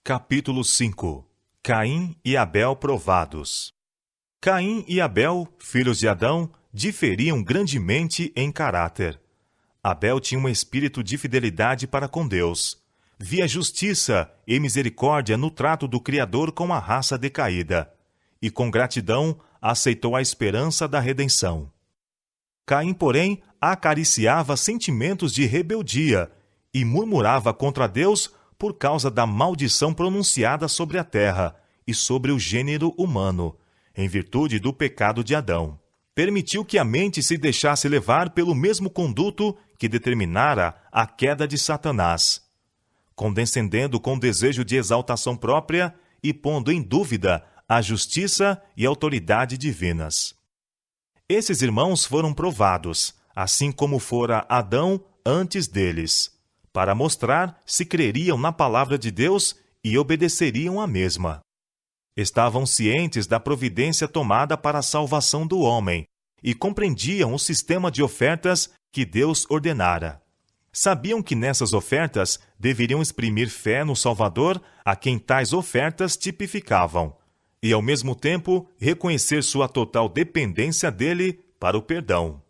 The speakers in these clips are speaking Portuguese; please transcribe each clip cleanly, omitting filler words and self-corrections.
Capítulo 5. Caim e Abel provados. Caim e Abel, filhos de Adão, diferiam grandemente em caráter. Abel tinha um espírito de fidelidade para com Deus. Via justiça e misericórdia no trato do Criador com a raça decaída, e com gratidão aceitou a esperança da redenção. Caim, porém, acariciava sentimentos de rebeldia e murmurava contra Deus por causa da maldição pronunciada sobre a terra e sobre o gênero humano, em virtude do pecado de Adão. Permitiu que a mente se deixasse levar pelo mesmo conduto que determinara a queda de Satanás, condescendendo com desejo de exaltação própria e pondo em dúvida a justiça e autoridade divinas. Esses irmãos foram provados, assim como fora Adão antes deles, para mostrar se creriam na palavra de Deus e obedeceriam à mesma. Estavam cientes da providência tomada para a salvação do homem e compreendiam o sistema de ofertas que Deus ordenara. Sabiam que nessas ofertas deveriam exprimir fé no Salvador, a quem tais ofertas tipificavam, e ao mesmo tempo reconhecer sua total dependência dele para o perdão.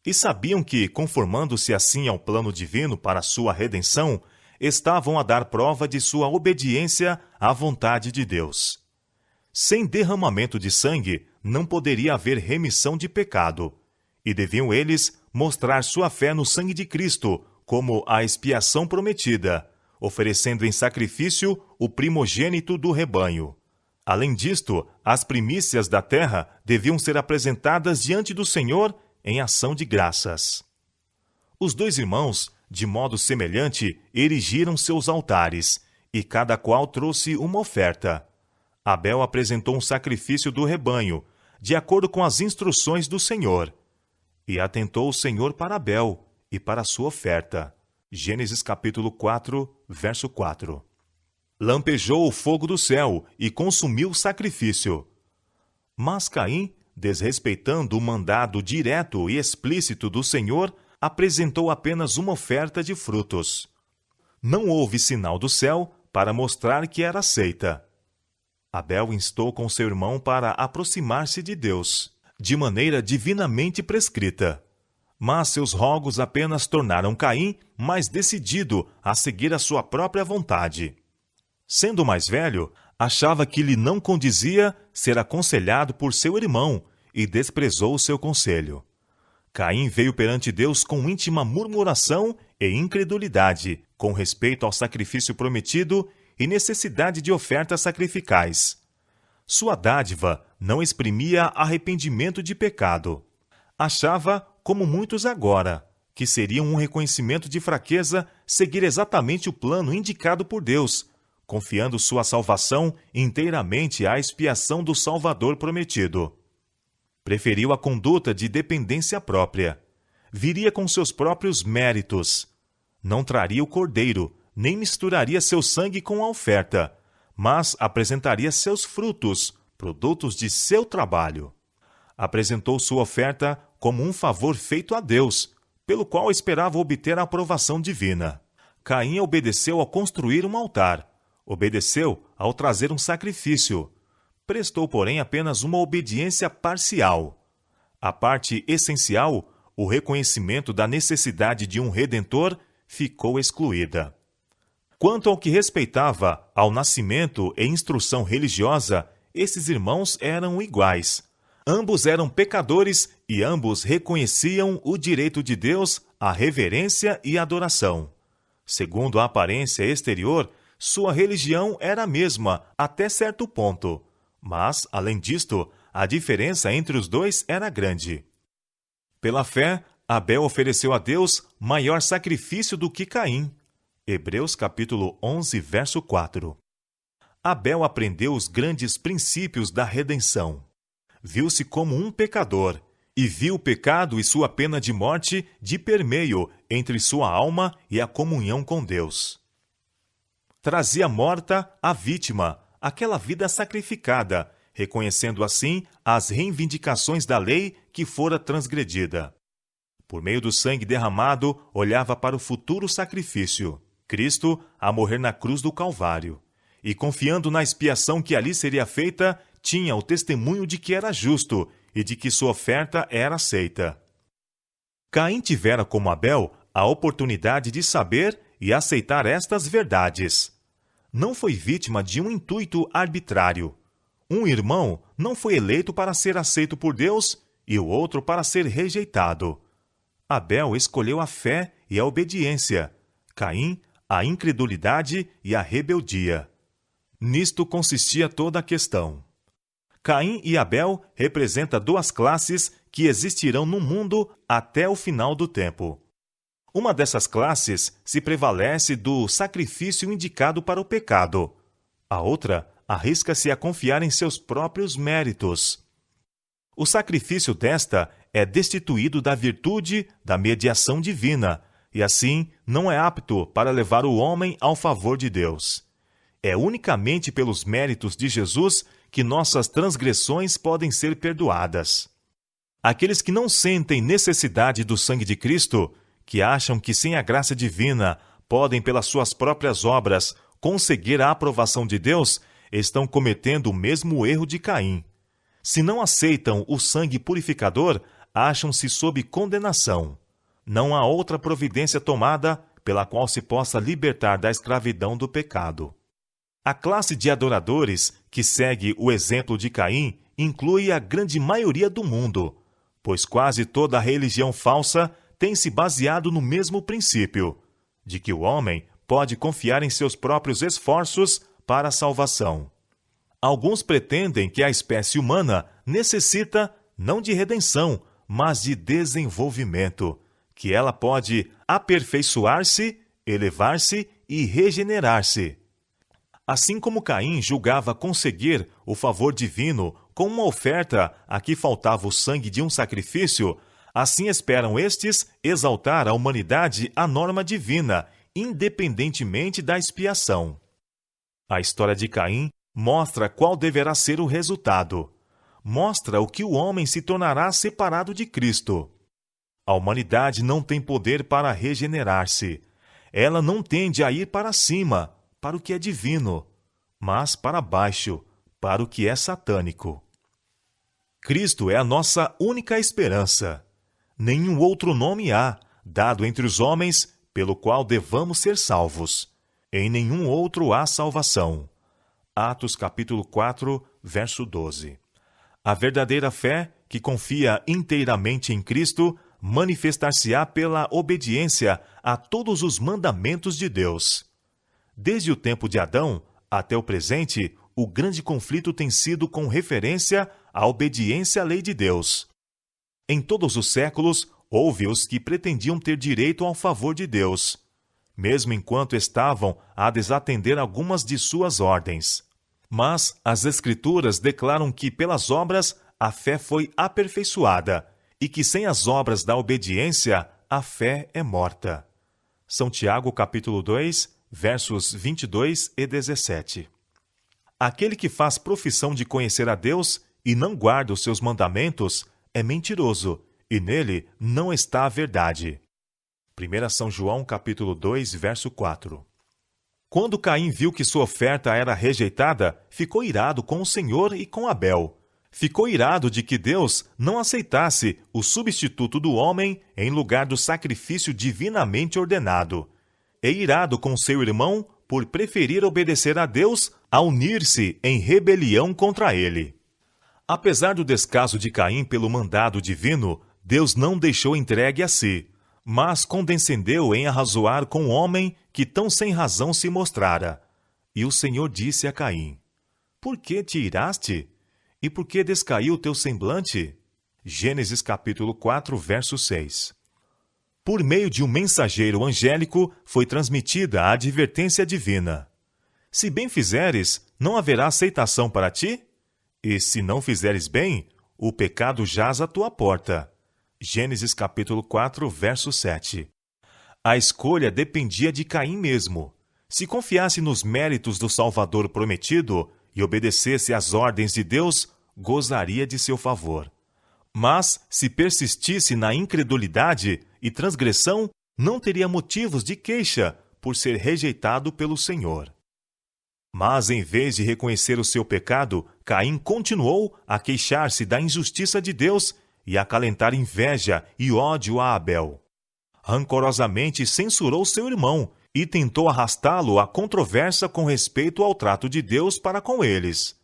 E sabiam que, conformando-se assim ao plano divino para sua redenção, estavam a dar prova de sua obediência à vontade de Deus. Sem derramamento de sangue, não poderia haver remissão de pecado, e deviam eles mostrar sua fé no sangue de Cristo como a expiação prometida, oferecendo em sacrifício o primogênito do rebanho. Além disto, as primícias da terra deviam ser apresentadas diante do Senhor em ação de graças. Os dois irmãos, de modo semelhante, erigiram seus altares, e cada qual trouxe uma oferta. Abel apresentou um sacrifício do rebanho, de acordo com as instruções do Senhor. E atentou o Senhor para Abel e para a sua oferta. Gênesis capítulo 4, verso 4. Lampejou o fogo do céu e consumiu o sacrifício. Mas Caim, desrespeitando o mandado direto e explícito do Senhor, apresentou apenas uma oferta de frutos. Não houve sinal do céu para mostrar que era aceita. Abel instou com seu irmão para aproximar-se de Deus, de maneira divinamente prescrita. Mas seus rogos apenas tornaram Caim mais decidido a seguir a sua própria vontade. Sendo mais velho, achava que lhe não condizia ser aconselhado por seu irmão e desprezou o seu conselho. Caim veio perante Deus com íntima murmuração e incredulidade, com respeito ao sacrifício prometido e necessidade de ofertas sacrificais. Sua dádiva não exprimia arrependimento de pecado. Achava, como muitos agora, que seria um reconhecimento de fraqueza seguir exatamente o plano indicado por Deus, confiando sua salvação inteiramente à expiação do Salvador prometido. Preferiu a conduta de dependência própria. Viria com seus próprios méritos. Não traria o cordeiro, nem misturaria seu sangue com a oferta, mas apresentaria seus frutos, produtos de seu trabalho. Apresentou sua oferta como um favor feito a Deus, pelo qual esperava obter a aprovação divina. Caim obedeceu ao construir um altar. Obedeceu ao trazer um sacrifício. Prestou, porém, apenas uma obediência parcial. A parte essencial, o reconhecimento da necessidade de um Redentor, ficou excluída. Quanto ao que respeitava ao nascimento e instrução religiosa, esses irmãos eram iguais. Ambos eram pecadores e ambos reconheciam o direito de Deus à reverência e adoração. Segundo a aparência exterior, sua religião era a mesma até certo ponto, mas, além disto, a diferença entre os dois era grande. Pela fé, Abel ofereceu a Deus maior sacrifício do que Caim. Hebreus capítulo 11, verso 4. Abel aprendeu os grandes princípios da redenção. Viu-se como um pecador, e viu o pecado e sua pena de morte de permeio entre sua alma e a comunhão com Deus. Trazia morta a vítima, aquela vida sacrificada, reconhecendo assim as reivindicações da lei que fora transgredida. Por meio do sangue derramado, olhava para o futuro sacrifício, Cristo a morrer na cruz do Calvário, e confiando na expiação que ali seria feita, tinha o testemunho de que era justo e de que sua oferta era aceita. Caim tivera, como Abel, a oportunidade de saber e aceitar estas verdades. Não foi vítima de um intuito arbitrário. Um irmão não foi eleito para ser aceito por Deus e o outro para ser rejeitado. Abel escolheu a fé e a obediência. Caim, a incredulidade e a rebeldia. Nisto consistia toda a questão. Caim e Abel representam duas classes que existirão no mundo até o final do tempo. Uma dessas classes se prevalece do sacrifício indicado para o pecado. A outra arrisca-se a confiar em seus próprios méritos. O sacrifício desta é destituído da virtude da mediação divina, e assim não é apto para levar o homem ao favor de Deus. É unicamente pelos méritos de Jesus que nossas transgressões podem ser perdoadas. Aqueles que não sentem necessidade do sangue de Cristo, que acham que sem a graça divina podem, pelas suas próprias obras, conseguir a aprovação de Deus, estão cometendo o mesmo erro de Caim. Se não aceitam o sangue purificador, acham-se sob condenação. Não há outra providência tomada pela qual se possa libertar da escravidão do pecado. A classe de adoradores que segue o exemplo de Caim inclui a grande maioria do mundo, pois quase toda a religião falsa tem se baseado no mesmo princípio, de que o homem pode confiar em seus próprios esforços para a salvação. Alguns pretendem que a espécie humana necessita não de redenção, mas de desenvolvimento, que ela pode aperfeiçoar-se, elevar-se e regenerar-se. Assim como Caim julgava conseguir o favor divino com uma oferta a que faltava o sangue de um sacrifício, assim esperam estes exaltar a humanidade à norma divina, independentemente da expiação. A história de Caim mostra qual deverá ser o resultado. Mostra o que o homem se tornará separado de Cristo. A humanidade não tem poder para regenerar-se. Ela não tende a ir para cima, para o que é divino, mas para baixo, para o que é satânico. Cristo é a nossa única esperança. Nenhum outro nome há, dado entre os homens, pelo qual devamos ser salvos. Em nenhum outro há salvação. Atos capítulo 4, verso 12. A verdadeira fé, que confia inteiramente em Cristo, manifestar-se-á pela obediência a todos os mandamentos de Deus. Desde o tempo de Adão até o presente, o grande conflito tem sido com referência à obediência à lei de Deus. Em todos os séculos, houve os que pretendiam ter direito ao favor de Deus, mesmo enquanto estavam a desatender algumas de suas ordens. Mas as Escrituras declaram que, pelas obras, a fé foi aperfeiçoada, e que sem as obras da obediência, a fé é morta. São Tiago, capítulo 2, versos 22 e 17. Aquele que faz profissão de conhecer a Deus e não guarda os seus mandamentos é mentiroso, e nele não está a verdade. 1 São João, capítulo 2, verso 4. Quando Caim viu que sua oferta era rejeitada, ficou irado com o Senhor e com Abel. Ficou irado de que Deus não aceitasse o substituto do homem em lugar do sacrifício divinamente ordenado. E irado com seu irmão por preferir obedecer a Deus a unir-se em rebelião contra ele. Apesar do descaso de Caim pelo mandado divino, Deus não deixou entregue a si, mas condescendeu em arrazoar com o homem que tão sem razão se mostrara. E o Senhor disse a Caim: Por que te iraste? E por que descaiu o teu semblante? Gênesis capítulo 4, verso 6. Por meio de um mensageiro angélico foi transmitida a advertência divina. Se bem fizeres, não haverá aceitação para ti? E se não fizeres bem, o pecado jaz à tua porta. Gênesis capítulo 4, verso 7. A escolha dependia de Caim mesmo. Se confiasse nos méritos do Salvador prometido e obedecesse às ordens de Deus, gozaria de seu favor. Mas, se persistisse na incredulidade e transgressão, não teria motivos de queixa por ser rejeitado pelo Senhor. Mas, em vez de reconhecer o seu pecado, Caim continuou a queixar-se da injustiça de Deus e a acalentar inveja e ódio a Abel. Rancorosamente censurou seu irmão e tentou arrastá-lo à controvérsia com respeito ao trato de Deus para com eles.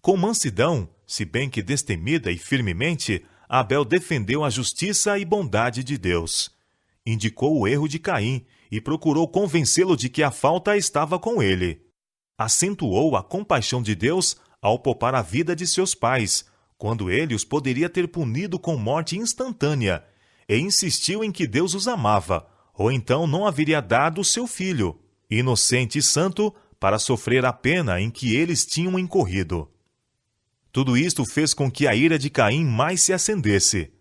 Com mansidão, se bem que destemida e firmemente, Abel defendeu a justiça e bondade de Deus. Indicou o erro de Caim e procurou convencê-lo de que a falta estava com ele. Acentuou a compaixão de Deus ao poupar a vida de seus pais, quando ele os poderia ter punido com morte instantânea, e insistiu em que Deus os amava, ou então não haveria dado seu filho, inocente e santo, para sofrer a pena em que eles tinham incorrido. Tudo isto fez com que a ira de Caim mais se acendesse.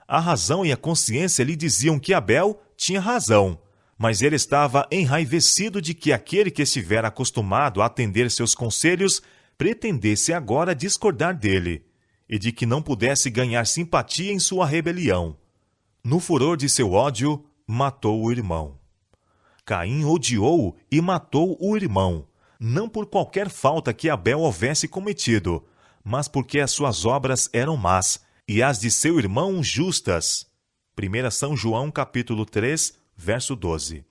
A razão e a consciência lhe diziam que Abel tinha razão, mas ele estava enraivecido de que aquele que estivera acostumado a atender seus conselhos pretendesse agora discordar dele, e de que não pudesse ganhar simpatia em sua rebelião. No furor de seu ódio, matou o irmão. Caim odiou e matou o irmão, não por qualquer falta que Abel houvesse cometido, mas porque as suas obras eram más e as de seu irmão justas. 1 São João capítulo 3, verso 12.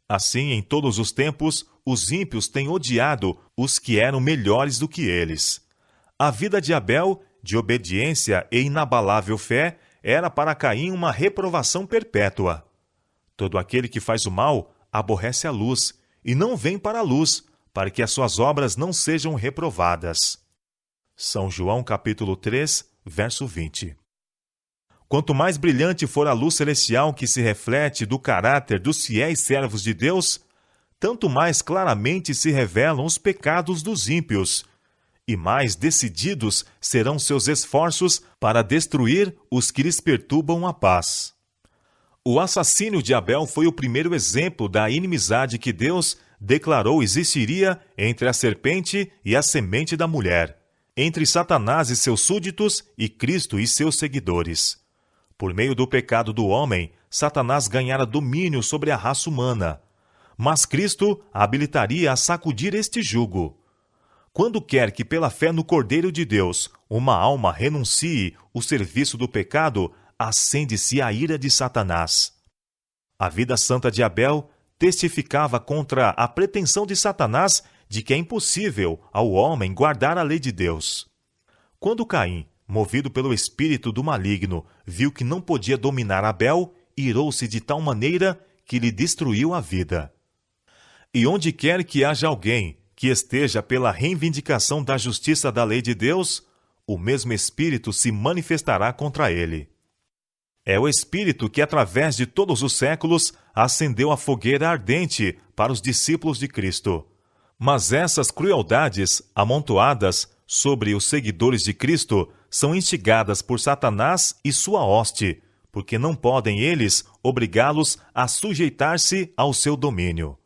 Assim, em todos os tempos, os ímpios têm odiado os que eram melhores do que eles. A vida de Abel, de obediência e inabalável fé, era para Caim uma reprovação perpétua. Todo aquele que faz o mal aborrece a luz e não vem para a luz, para que as suas obras não sejam reprovadas. São João capítulo 3, verso 20. Quanto mais brilhante for a luz celestial que se reflete do caráter dos fiéis servos de Deus, tanto mais claramente se revelam os pecados dos ímpios, e mais decididos serão seus esforços para destruir os que lhes perturbam a paz. O assassínio de Abel foi o primeiro exemplo da inimizade que Deus declarou existiria entre a serpente e a semente da mulher, entre Satanás e seus súditos e Cristo e seus seguidores. Por meio do pecado do homem, Satanás ganhara domínio sobre a raça humana, mas Cristo habilitaria a sacudir este jugo. Quando quer que pela fé no Cordeiro de Deus uma alma renuncie o serviço do pecado, acende-se a ira de Satanás. A vida santa de Abel testificava contra a pretensão de Satanás de que é impossível ao homem guardar a lei de Deus. Quando Caim, movido pelo espírito do maligno, viu que não podia dominar Abel, irou-se de tal maneira que lhe destruiu a vida. E onde quer que haja alguém que esteja pela reivindicação da justiça da lei de Deus, o mesmo Espírito se manifestará contra ele. É o Espírito que, através de todos os séculos, acendeu a fogueira ardente para os discípulos de Cristo. Mas essas crueldades, amontoadas sobre os seguidores de Cristo, são instigadas por Satanás e sua hoste, porque não podem eles obrigá-los a sujeitar-se ao seu domínio.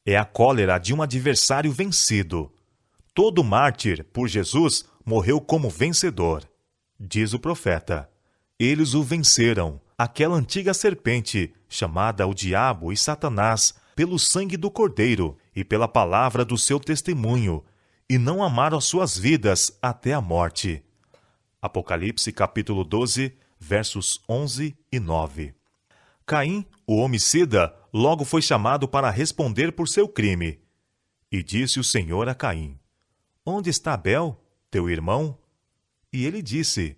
É a cólera de um adversário vencido. Todo mártir, por Jesus, morreu como vencedor. Diz o profeta: eles o venceram, aquela antiga serpente, chamada o diabo e Satanás, pelo sangue do Cordeiro e pela palavra do seu testemunho, e não amaram as suas vidas até a morte. Apocalipse capítulo 12, versos 11 e 9. Caim, o homicida, logo foi chamado para responder por seu crime. E disse o Senhor a Caim: onde está Abel, teu irmão? E ele disse: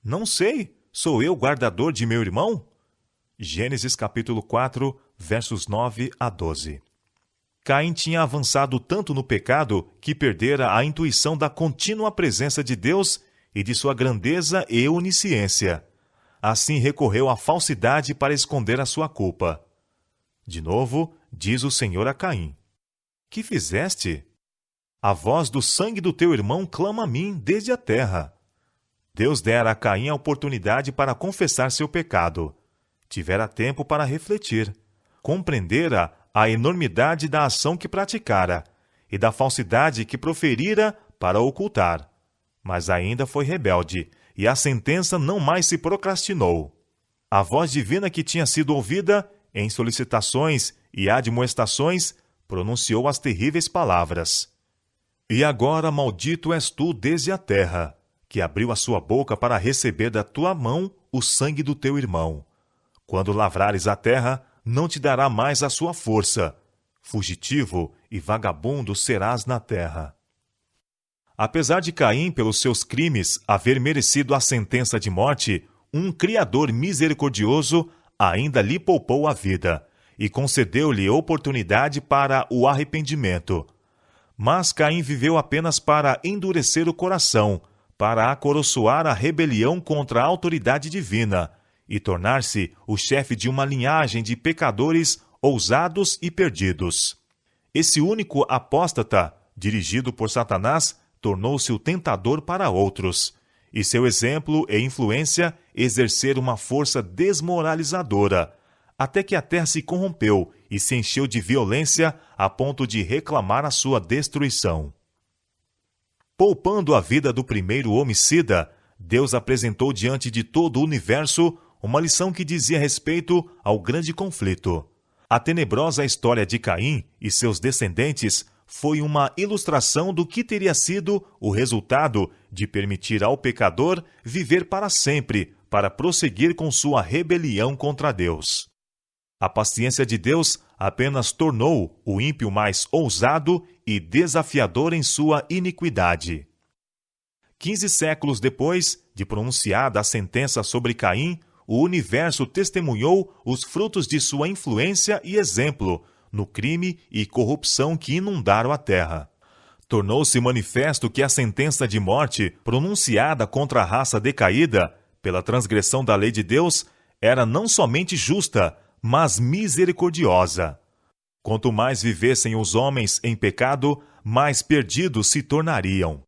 não sei, sou eu guardador de meu irmão? Gênesis capítulo 4, versos 9 a 12. Caim tinha avançado tanto no pecado que perdera a intuição da contínua presença de Deus e de sua grandeza e onisciência. Assim recorreu à falsidade para esconder a sua culpa. De novo, diz o Senhor a Caim: que fizeste? A voz do sangue do teu irmão clama a mim desde a terra. Deus dera a Caim a oportunidade para confessar seu pecado. Tivera tempo para refletir. Compreendera a enormidade da ação que praticara e da falsidade que proferira para ocultar. Mas ainda foi rebelde, e a sentença não mais se procrastinou. A voz divina que tinha sido ouvida, em solicitações e admoestações, pronunciou as terríveis palavras: E agora maldito és tu desde a terra, que abriu a sua boca para receber da tua mão o sangue do teu irmão. Quando lavrares a terra, não te dará mais a sua força. Fugitivo e vagabundo serás na terra. Apesar de Caim, pelos seus crimes, haver merecido a sentença de morte, um Criador misericordioso ainda lhe poupou a vida e concedeu-lhe oportunidade para o arrependimento. Mas Caim viveu apenas para endurecer o coração, para acoroçoar a rebelião contra a autoridade divina e tornar-se o chefe de uma linhagem de pecadores ousados e perdidos. Esse único apóstata, dirigido por Satanás, tornou-se o tentador para outros, e seu exemplo e influência exerceram uma força desmoralizadora, até que a terra se corrompeu e se encheu de violência a ponto de reclamar a sua destruição. Poupando a vida do primeiro homicida, Deus apresentou diante de todo o universo uma lição que dizia respeito ao grande conflito. A tenebrosa história de Caim e seus descendentes foi uma ilustração do que teria sido o resultado de permitir ao pecador viver para sempre, para prosseguir com sua rebelião contra Deus. A paciência de Deus apenas tornou o ímpio mais ousado e desafiador em sua iniquidade. 15 séculos depois de pronunciada a sentença sobre Caim, o universo testemunhou os frutos de sua influência e exemplo no crime e corrupção que inundaram a terra. Tornou-se manifesto que a sentença de morte pronunciada contra a raça decaída pela transgressão da lei de Deus era não somente justa, mas misericordiosa. Quanto mais vivessem os homens em pecado, mais perdidos se tornariam.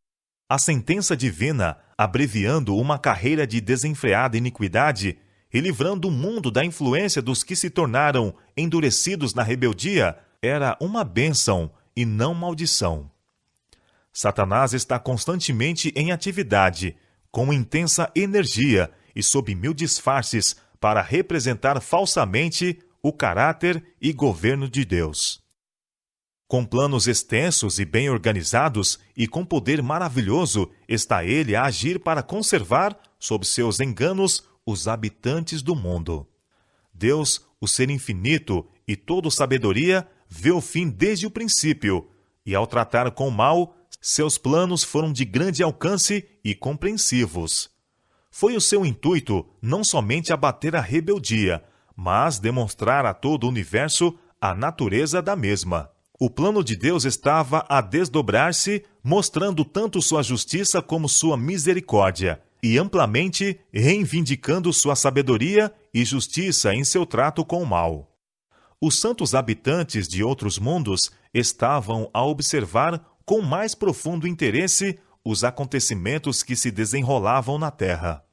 A sentença divina, abreviando uma carreira de desenfreada iniquidade e livrando o mundo da influência dos que se tornaram endurecidos na rebeldia, era uma bênção e não maldição. Satanás está constantemente em atividade, com intensa energia e sob mil disfarces para representar falsamente o caráter e governo de Deus. Com planos extensos e bem organizados e com poder maravilhoso, está ele a agir para conservar, sob seus enganos, os habitantes do mundo. Deus, o ser infinito e todo sabedoria, vê o fim desde o princípio, e ao tratar com o mal, seus planos foram de grande alcance e compreensivos. Foi o seu intuito não somente abater a rebeldia, mas demonstrar a todo o universo a natureza da mesma. O plano de Deus estava a desdobrar-se, mostrando tanto sua justiça como sua misericórdia, e amplamente reivindicando sua sabedoria e justiça em seu trato com o mal. Os santos habitantes de outros mundos estavam a observar com mais profundo interesse os acontecimentos que se desenrolavam na Terra.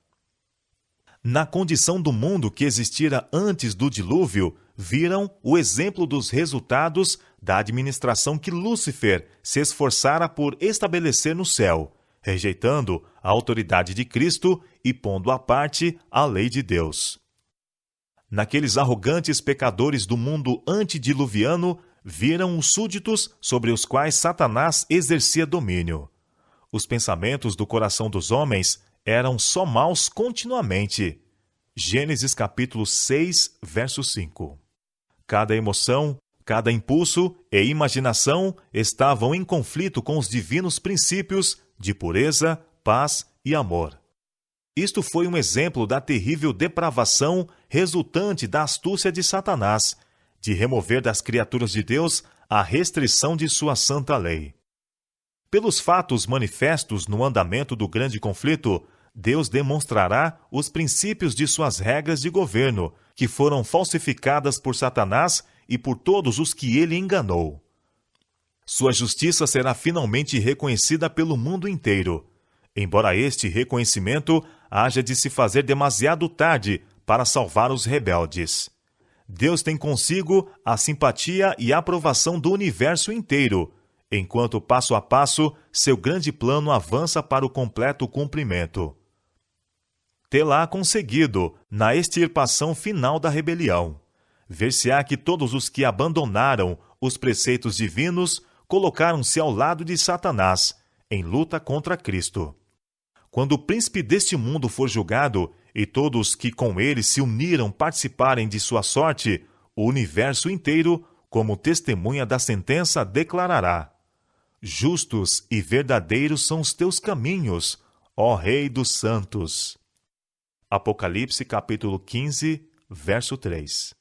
Na condição do mundo que existira antes do dilúvio, viram o exemplo dos resultados da administração que Lúcifer se esforçara por estabelecer no céu, rejeitando a autoridade de Cristo e pondo à parte a lei de Deus. Naqueles arrogantes pecadores do mundo antediluviano, viram os súditos sobre os quais Satanás exercia domínio. Os pensamentos do coração dos homens eram só maus continuamente. Gênesis capítulo 6, verso 5. Cada emoção, cada impulso e imaginação estavam em conflito com os divinos princípios de pureza, paz e amor. Isto foi um exemplo da terrível depravação resultante da astúcia de Satanás, de remover das criaturas de Deus a restrição de sua santa lei. Pelos fatos manifestos no andamento do grande conflito, Deus demonstrará os princípios de suas regras de governo, que foram falsificadas por Satanás e por todos os que ele enganou. Sua justiça será finalmente reconhecida pelo mundo inteiro, embora este reconhecimento haja de se fazer demasiado tarde para salvar os rebeldes. Deus tem consigo a simpatia e aprovação do universo inteiro, enquanto passo a passo seu grande plano avança para o completo cumprimento. Tê-la conseguido na extirpação final da rebelião. Ver-se-á que todos os que abandonaram os preceitos divinos colocaram-se ao lado de Satanás, em luta contra Cristo. Quando o príncipe deste mundo for julgado e todos que com ele se uniram participarem de sua sorte, o universo inteiro, como testemunha da sentença, declarará: Justos e verdadeiros são os teus caminhos, ó Rei dos santos. Apocalipse capítulo 15, verso 3.